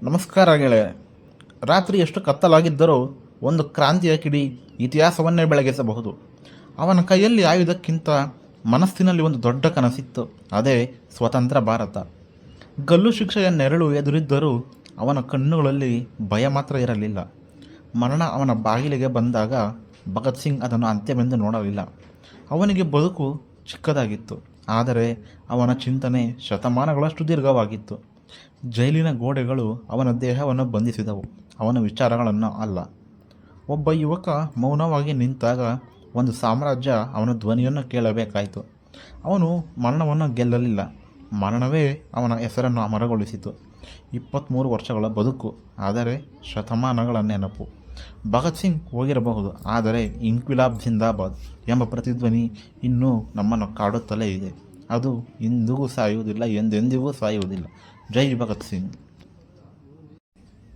ನಮಸ್ಕಾರ ಗೆಳೆಯ. ರಾತ್ರಿ ಎಷ್ಟು ಕತ್ತಲಾಗಿದ್ದರೂ ಒಂದು ಕ್ರಾಂತಿಯ ಕಿಡಿ ಇತಿಹಾಸವನ್ನೇ ಬೆಳಗಿಸಬಹುದು. ಅವನ ಕೈಯಲ್ಲಿ ಆಯುಧಕ್ಕಿಂತ ಮನಸ್ಸಿನಲ್ಲಿ ಒಂದು ದೊಡ್ಡ ಕನಸಿತ್ತು. ಅದೇ ಸ್ವತಂತ್ರ ಭಾರತ. ಗಲ್ಲು ಶಿಕ್ಷೆಯ ನೆರಳು ಎದುರಿದ್ದರೂ ಅವನ ಕಣ್ಣುಗಳಲ್ಲಿ ಭಯ ಮಾತ್ರ ಇರಲಿಲ್ಲ. ಮರಣ ಅವನ ಬಾಗಿಲಿಗೆ ಬಂದಾಗ ಭಗತ್ ಸಿಂಗ್ ಅದನ್ನು ಅಂತ್ಯವೆಂದು ನೋಡಲಿಲ್ಲ. ಅವನಿಗೆ ಬದುಕು ಚಿಕ್ಕದಾಗಿತ್ತು, ಆದರೆ ಅವನ ಚಿಂತನೆ ಶತಮಾನಗಳಷ್ಟು ದೀರ್ಘವಾಗಿತ್ತು. ಜೈಲಿನ ಗೋಡೆಗಳು ಅವನ ದೇಹವನ್ನು ಬಂಧಿಸಿದವು, ಅವನ ವಿಚಾರಗಳನ್ನು ಅಲ್ಲ. ಒಬ್ಬ ಯುವಕ ಮೌನವಾಗಿ ನಿಂತಾಗ ಒಂದು ಸಾಮ್ರಾಜ್ಯ ಅವನ ಧ್ವನಿಯನ್ನು ಕೇಳಬೇಕಾಯಿತು. ಅವನು ಮರಣವನ್ನು ಗೆಲ್ಲಲಿಲ್ಲ, ಮರಣವೇ ಅವನ ಹೆಸರನ್ನು ಅಮರಗೊಳಿಸಿತು. 23 ವರ್ಷಗಳ ಬದುಕು, ಆದರೆ ಶತಮಾನಗಳ ನೆನಪು. ಭಗತ್ ಸಿಂಗ್ ಹೋಗಿರಬಹುದು, ಆದರೆ ಇನ್ಕ್ವಿಲಾಬ್ ಜಿಂದಾಬಾದ್ ಎಂಬ ಪ್ರತಿಧ್ವನಿ ಇನ್ನೂ ನಮ್ಮನ್ನು ಕಾಡುತ್ತಲೇ ಇದೆ. ಅದು ಇಂದಿಗೂ ಸಾಯುವುದಿಲ್ಲ, ಎಂದೆಂದಿಗೂ ಸಾಯುವುದಿಲ್ಲ. ಜೈ ಭಗತ್ ಸಿಂಗ್.